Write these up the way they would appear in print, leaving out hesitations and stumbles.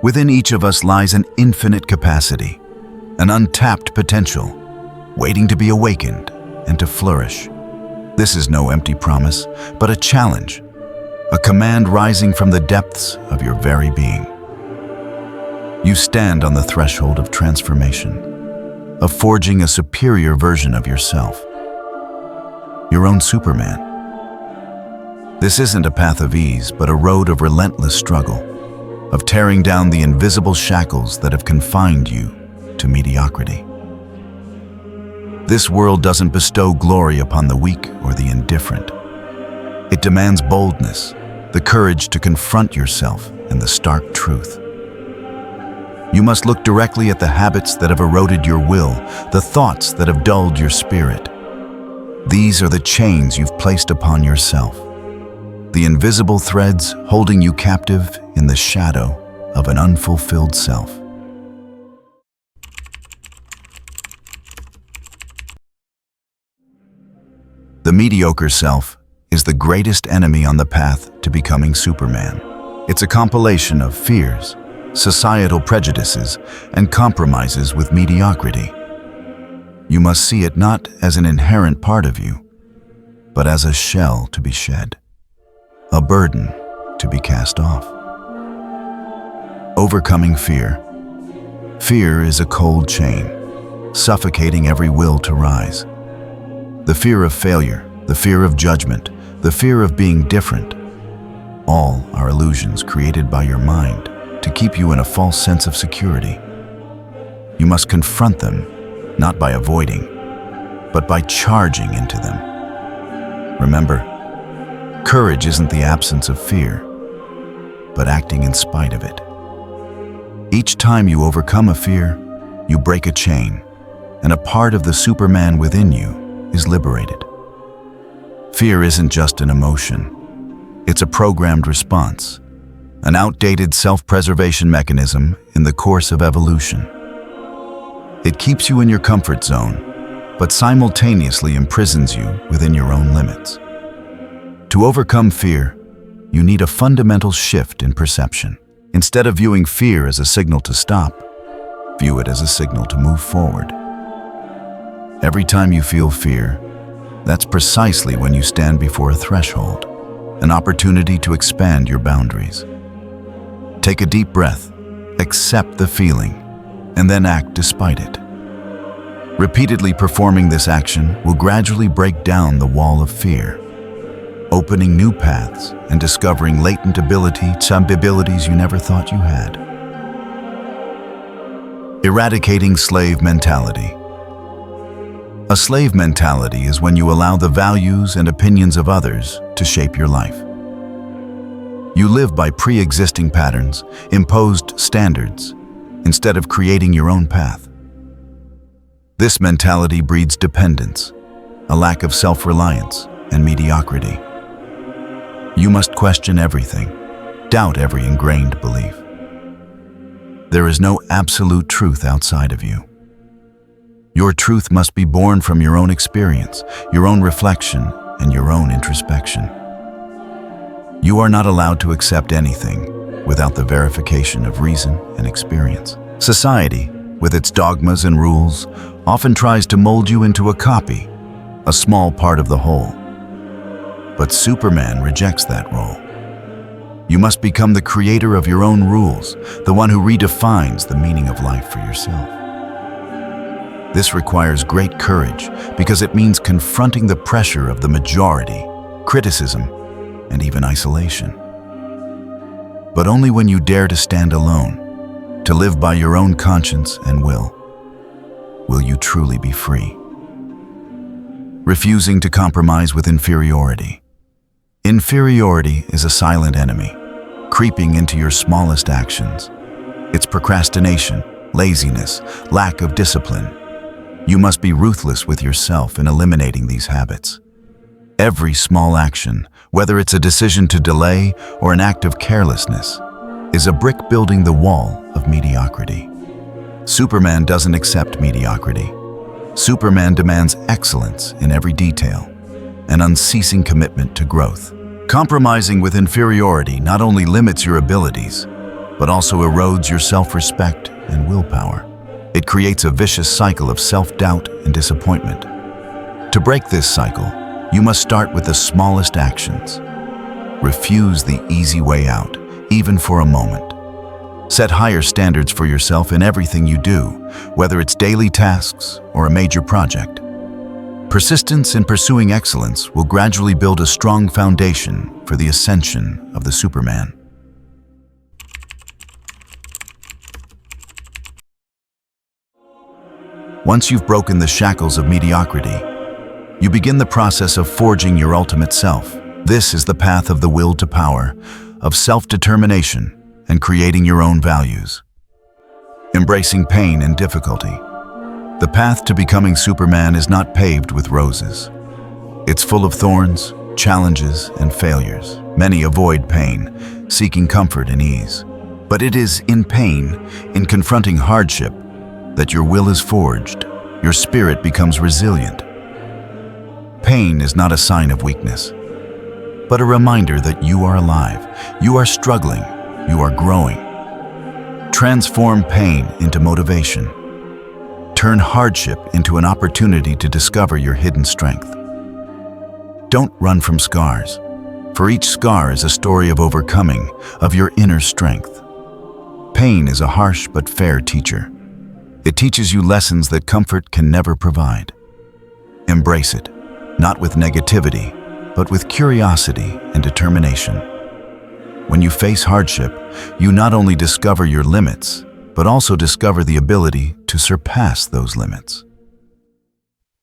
Within each of us lies an infinite capacity, an untapped potential, waiting to be awakened and to flourish. This is no empty promise, but a challenge, a command rising from the depths of your very being. You stand on the threshold of transformation, of forging a superior version of yourself, your own Superman. This isn't a path of ease, but a road of relentless struggle, of tearing down the invisible shackles that have confined you to mediocrity. This world doesn't bestow glory upon the weak or the indifferent. It demands boldness, the courage to confront yourself and the stark truth. You must look directly at the habits that have eroded your will, the thoughts that have dulled your spirit. These are the chains you've placed upon yourself, the invisible threads holding you captive in the shadow of an unfulfilled self. The mediocre self is the greatest enemy on the path to becoming Superman. It's a compilation of fears, societal prejudices, and compromises with mediocrity. You must see it not as an inherent part of you, but as a shell to be shed, a burden to be cast off. Overcoming fear. Fear is a cold chain, suffocating every will to rise. The fear of failure, the fear of judgment, the fear of being different, all are illusions created by your mind to keep you in a false sense of security. You must confront them, not by avoiding, but by charging into them. Remember, courage isn't the absence of fear, but acting in spite of it. Each time you overcome a fear, you break a chain, and a part of the Superman within you is liberated. Fear isn't just an emotion. It's a programmed response, an outdated self-preservation mechanism in the course of evolution. It keeps you in your comfort zone, but simultaneously imprisons you within your own limits. To overcome fear, you need a fundamental shift in perception. Instead of viewing fear as a signal to stop, view it as a signal to move forward. Every time you feel fear, that's precisely when you stand before a threshold, an opportunity to expand your boundaries. Take a deep breath, accept the feeling, and then act despite it. Repeatedly performing this action will gradually break down the wall of fear, opening new paths and discovering latent abilities you never thought you had. Eradicating slave mentality. A slave mentality is when you allow the values and opinions of others to shape your life. You live by pre-existing patterns, imposed standards, instead of creating your own path. This mentality breeds dependence, a lack of self-reliance, and mediocrity. You must question everything, doubt every ingrained belief. There is no absolute truth outside of you. Your truth must be born from your own experience, your own reflection, and your own introspection. You are not allowed to accept anything without the verification of reason and experience. Society, with its dogmas and rules, often tries to mold you into a copy, a small part of the whole. But Superman rejects that role. You must become the creator of your own rules, the one who redefines the meaning of life for yourself. This requires great courage because it means confronting the pressure of the majority, criticism, and even isolation. But only when you dare to stand alone, to live by your own conscience and will you truly be free. Refusing to compromise with inferiority. Inferiority is a silent enemy, creeping into your smallest actions. It's procrastination, laziness, lack of discipline. You must be ruthless with yourself in eliminating these habits. Every small action, whether it's a decision to delay or an act of carelessness, is a brick building the wall of mediocrity. Superman doesn't accept mediocrity. Superman demands excellence in every detail, an unceasing commitment to growth. Compromising with inferiority not only limits your abilities, but also erodes your self-respect and willpower. It creates a vicious cycle of self-doubt and disappointment. To break this cycle, you must start with the smallest actions. Refuse the easy way out, even for a moment. Set higher standards for yourself in everything you do, whether it's daily tasks or a major project. Persistence in pursuing excellence will gradually build a strong foundation for the ascension of the Superman. Once you've broken the shackles of mediocrity, you begin the process of forging your ultimate self. This is the path of the will to power, of self-determination, and creating your own values. Embracing pain and difficulty. The path to becoming Superman is not paved with roses. It's full of thorns, challenges, and failures. Many avoid pain, seeking comfort and ease. But it is in pain, in confronting hardship, that your will is forged, your spirit becomes resilient. Pain is not a sign of weakness, but a reminder that you are alive, you are struggling, you are growing. Transform pain into motivation. Turn hardship into an opportunity to discover your hidden strength. Don't run from scars, for each scar is a story of overcoming, of your inner strength. Pain is a harsh but fair teacher. It teaches you lessons that comfort can never provide. Embrace it, not with negativity, but with curiosity and determination. When you face hardship, you not only discover your limits, but also discover the ability to surpass those limits.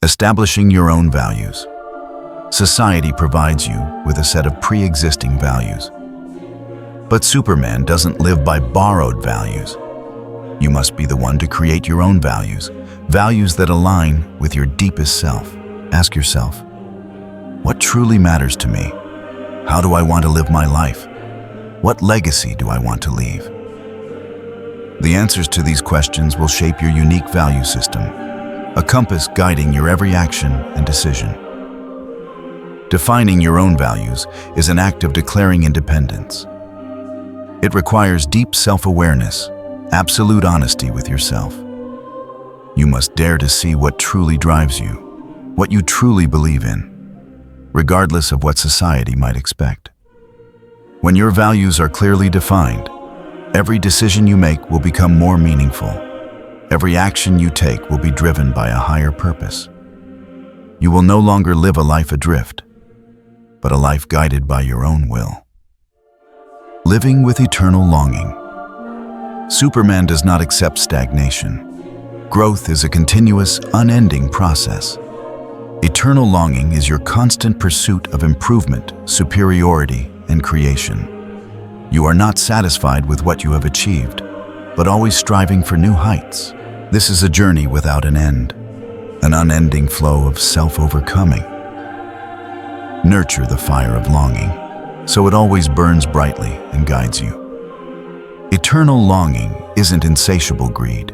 Establishing your own values. Society provides you with a set of pre-existing values. But Superman doesn't live by borrowed values. You must be the one to create your own values, values that align with your deepest self. Ask yourself, what truly matters to me? How do I want to live my life? What legacy do I want to leave? The answers to these questions will shape your unique value system, a compass guiding your every action and decision. Defining your own values is an act of declaring independence. It requires deep self-awareness, absolute honesty with yourself. You must dare to see what truly drives you, what you truly believe in, regardless of what society might expect. When your values are clearly defined, every decision you make will become more meaningful. Every action you take will be driven by a higher purpose. You will no longer live a life adrift, but a life guided by your own will. Living with eternal longing. Superman does not accept stagnation. Growth is a continuous, unending process. Eternal longing is your constant pursuit of improvement, superiority, and creation. You are not satisfied with what you have achieved, but always striving for new heights. This is a journey without an end, an unending flow of self-overcoming. Nurture the fire of longing, so it always burns brightly and guides you. Eternal longing isn't insatiable greed,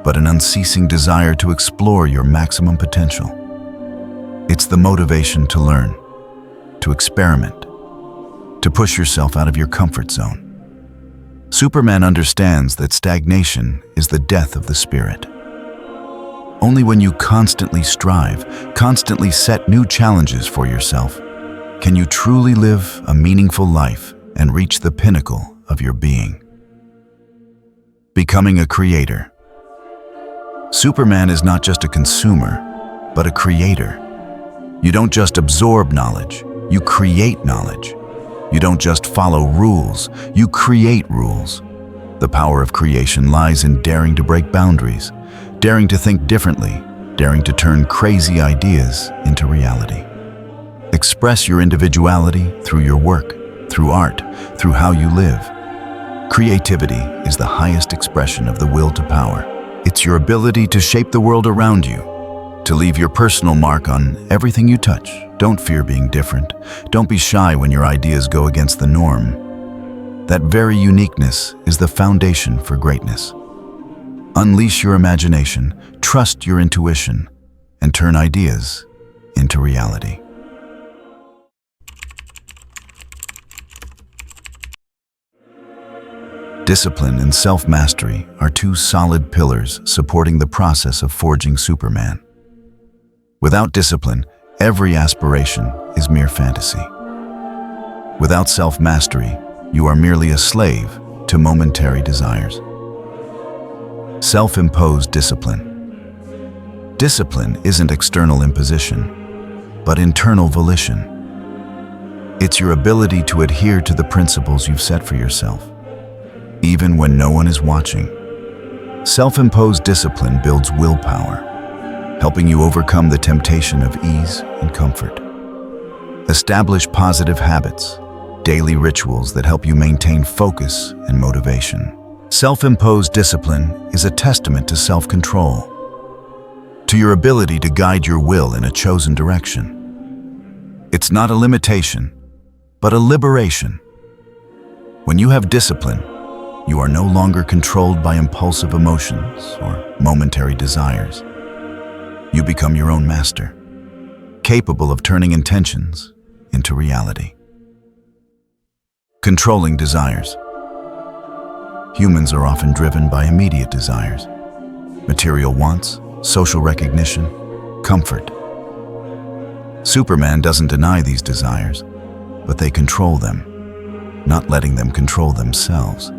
but an unceasing desire to explore your maximum potential. It's the motivation to learn, to experiment, to push yourself out of your comfort zone. Superman understands that stagnation is the death of the spirit. Only when you constantly strive, constantly set new challenges for yourself, can you truly live a meaningful life and reach the pinnacle of your being. Becoming a creator. Superman is not just a consumer, but a creator. You don't just absorb knowledge, you create knowledge. You don't just follow rules, you create rules. The power of creation lies in daring to break boundaries, daring to think differently, daring to turn crazy ideas into reality. Express your individuality through your work, through art, through how you live. Creativity is the highest expression of the will to power. It's your ability to shape the world around you, to leave your personal mark on everything you touch. Don't fear being different. Don't be shy when your ideas go against the norm. That very uniqueness is the foundation for greatness. Unleash your imagination, trust your intuition, and turn ideas into reality. Discipline and self-mastery are two solid pillars supporting the process of forging Superman. Without discipline, every aspiration is mere fantasy. Without self-mastery, you are merely a slave to momentary desires. Self-imposed discipline. Discipline isn't external imposition, but internal volition. It's your ability to adhere to the principles you've set for yourself, even when no one is watching. Self-imposed discipline builds willpower, helping you overcome the temptation of ease and comfort. Establish positive habits, daily rituals that help you maintain focus and motivation. Self-imposed discipline is a testament to self-control, to your ability to guide your will in a chosen direction. It's not a limitation, but a liberation. When you have discipline, you are no longer controlled by impulsive emotions or momentary desires. You become your own master, capable of turning intentions into reality. Controlling desires. Humans are often driven by immediate desires, material wants, social recognition, comfort. Superman doesn't deny these desires, but they control them, not letting them control themselves.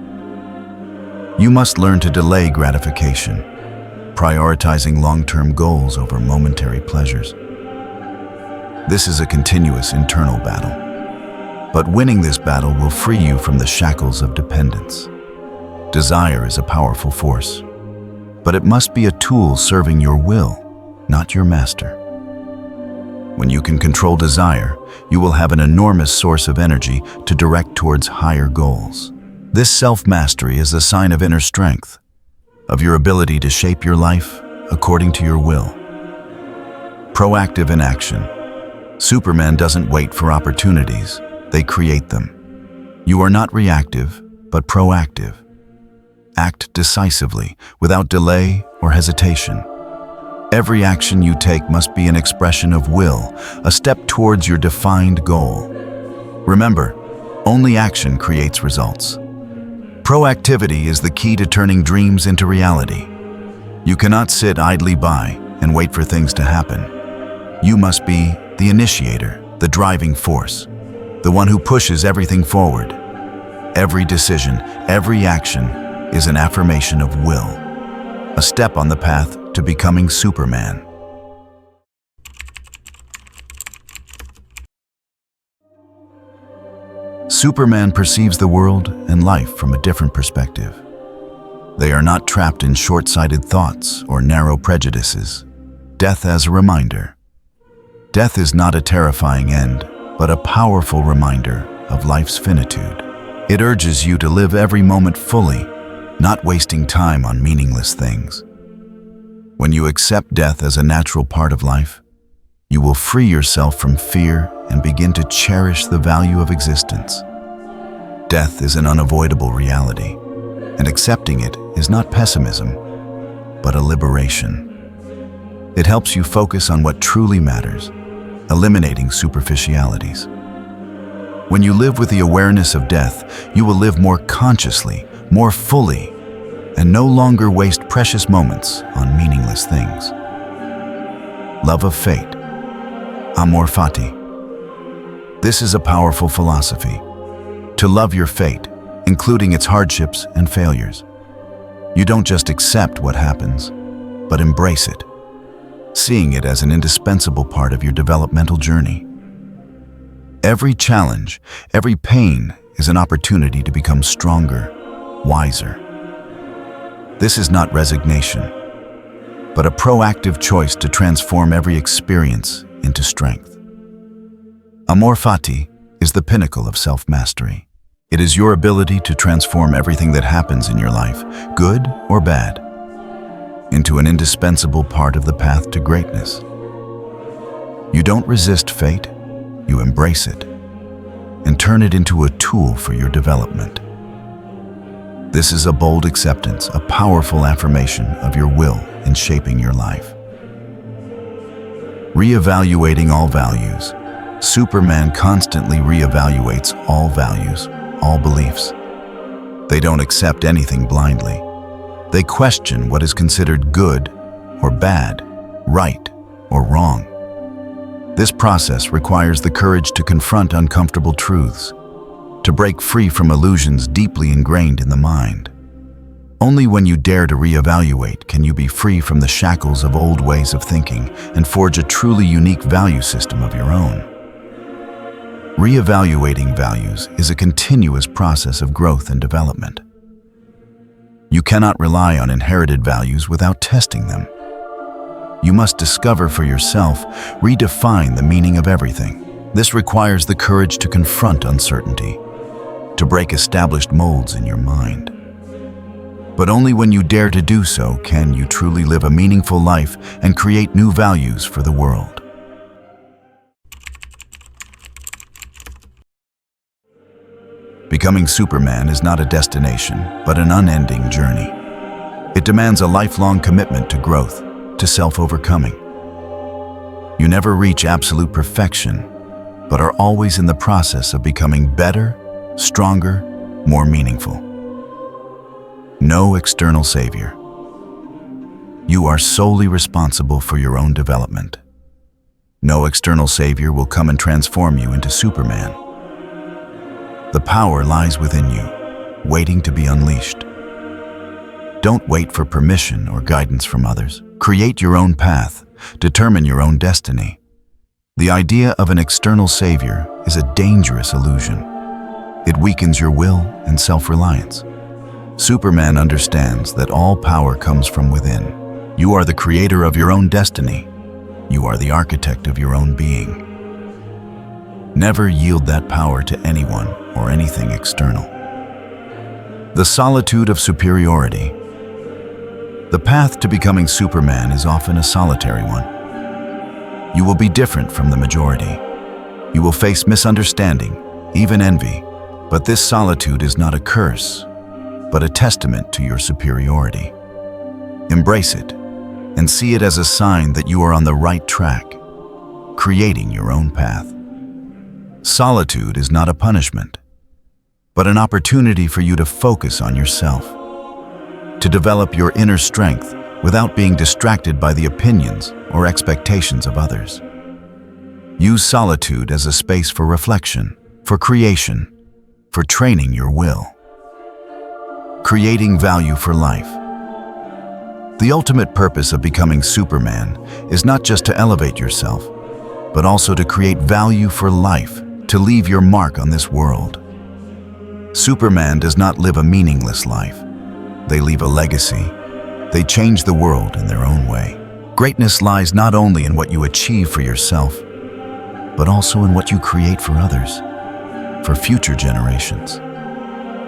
You must learn to delay gratification, prioritizing long-term goals over momentary pleasures. This is a continuous internal battle, but winning this battle will free you from the shackles of dependence. Desire is a powerful force, but it must be a tool serving your will, not your master. When you can control desire, you will have an enormous source of energy to direct towards higher goals. This self-mastery is a sign of inner strength, of your ability to shape your life according to your will. Proactive in action. Superman doesn't wait for opportunities, they create them. You are not reactive, but proactive. Act decisively, without delay or hesitation. Every action you take must be an expression of will, a step towards your defined goal. Remember, only action creates results. Proactivity is the key to turning dreams into reality. You cannot sit idly by and wait for things to happen. You must be the initiator, the driving force, the one who pushes everything forward. Every decision, every action is an affirmation of will, a step on the path to becoming Superman. Superman perceives the world and life from a different perspective. They are not trapped in short-sighted thoughts or narrow prejudices. Death as a reminder. Death is not a terrifying end, but a powerful reminder of life's finitude. It urges you to live every moment fully, not wasting time on meaningless things. When you accept death as a natural part of life, you will free yourself from fear and begin to cherish the value of existence. Death is an unavoidable reality, and accepting it is not pessimism, but a liberation. It helps you focus on what truly matters, eliminating superficialities. When you live with the awareness of death, you will live more consciously, more fully, and no longer waste precious moments on meaningless things. Love of fate. Amor fati. This is a powerful philosophy. To love your fate, including its hardships and failures. You don't just accept what happens, but embrace it, seeing it as an indispensable part of your developmental journey. Every challenge, every pain is an opportunity to become stronger, wiser. This is not resignation, but a proactive choice to transform every experience into strength. Amor fati is the pinnacle of self-mastery. It is your ability to transform everything that happens in your life, good or bad, into an indispensable part of the path to greatness. You don't resist fate, you embrace it, and turn it into a tool for your development. This is a bold acceptance, a powerful affirmation of your will in shaping your life. Reevaluating all values. Superman constantly reevaluates all values, all beliefs. They don't accept anything blindly. They question what is considered good or bad, right or wrong. This process requires the courage to confront uncomfortable truths, to break free from illusions deeply ingrained in the mind. Only when you dare to reevaluate can you be free from the shackles of old ways of thinking and forge a truly unique value system of your own. Reevaluating values is a continuous process of growth and development. You cannot rely on inherited values without testing them. You must discover for yourself, redefine the meaning of everything. This requires the courage to confront uncertainty, to break established molds in your mind. But only when you dare to do so can you truly live a meaningful life and create new values for the world. Becoming Superman is not a destination, but an unending journey. It demands a lifelong commitment to growth, to self-overcoming. You never reach absolute perfection, but are always in the process of becoming better, stronger, more meaningful. No external savior. You are solely responsible for your own development. No external savior will come and transform you into Superman. The power lies within you, waiting to be unleashed. Don't wait for permission or guidance from others. Create your own path, determine your own destiny. The idea of an external savior is a dangerous illusion. It weakens your will and self-reliance. Superman understands that all power comes from within. You are the creator of your own destiny. You are the architect of your own being. Never yield that power to anyone or anything external. The solitude of superiority. The path to becoming Superman is often a solitary one. You will be different from the majority. You will face misunderstanding, even envy, but this solitude is not a curse, but a testament to your superiority. Embrace it and see it as a sign that you are on the right track, creating your own path. Solitude is not a punishment, but an opportunity for you to focus on yourself, to develop your inner strength without being distracted by the opinions or expectations of others. Use solitude as a space for reflection, for creation, for training your will. Creating value for life. The ultimate purpose of becoming Superman is not just to elevate yourself, but also to create value for life, to leave your mark on this world. Superman does not live a meaningless life. They leave a legacy. They change the world in their own way. Greatness lies not only in what you achieve for yourself, but also in what you create for others, for future generations.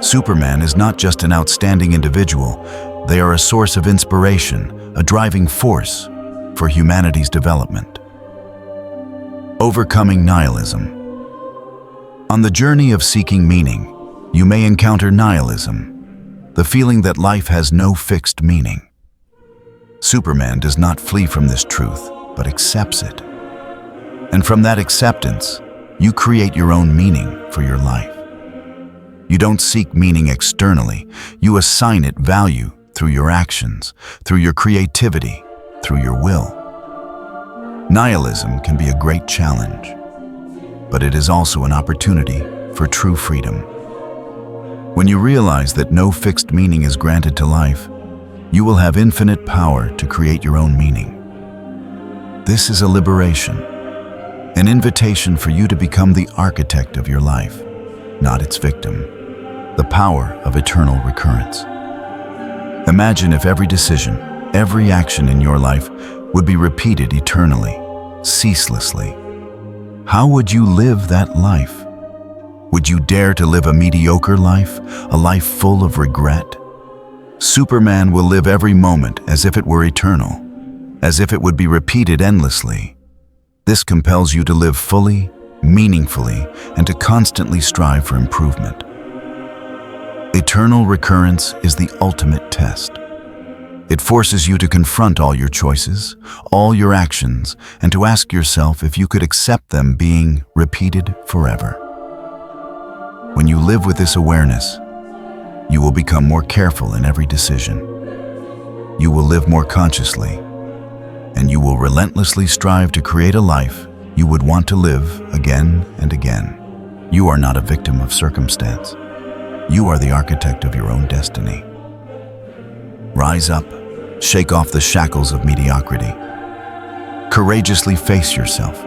Superman is not just an outstanding individual. They are a source of inspiration, a driving force for humanity's development. Overcoming nihilism. On the journey of seeking meaning, you may encounter nihilism, the feeling that life has no fixed meaning. Superman does not flee from this truth, but accepts it. And from that acceptance, you create your own meaning for your life. You don't seek meaning externally, you assign it value through your actions, through your creativity, through your will. Nihilism can be a great challenge, but it is also an opportunity for true freedom. When you realize that no fixed meaning is granted to life, you will have infinite power to create your own meaning. This is a liberation, an invitation for you to become the architect of your life, not its victim. The power of eternal recurrence. Imagine if every decision, every action in your life would be repeated eternally, ceaselessly. How would you live that life? Would you dare to live a mediocre life, a life full of regret? Superman will live every moment as if it were eternal, as if it would be repeated endlessly. This compels you to live fully, meaningfully, and to constantly strive for improvement. Eternal recurrence is the ultimate test. It forces you to confront all your choices, all your actions, and to ask yourself if you could accept them being repeated forever. When you live with this awareness, You will become more careful in every decision. You will live more consciously, and you will relentlessly strive to create a life you would want to live again and again. You are not a victim of circumstance. You are the architect of your own destiny. Rise up, shake off the shackles of mediocrity. Courageously face yourself.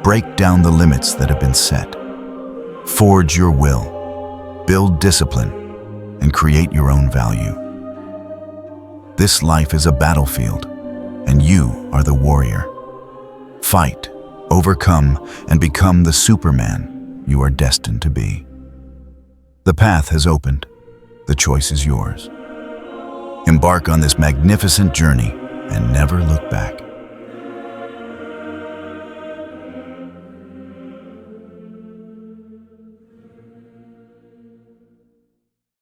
Break down the limits that have been set. Forge your will, build discipline, and create your own value. This life is a battlefield, and you are the warrior. Fight, overcome, and become the Superman you are destined to be. The path has opened. The choice is yours. Embark on this magnificent journey and never look back.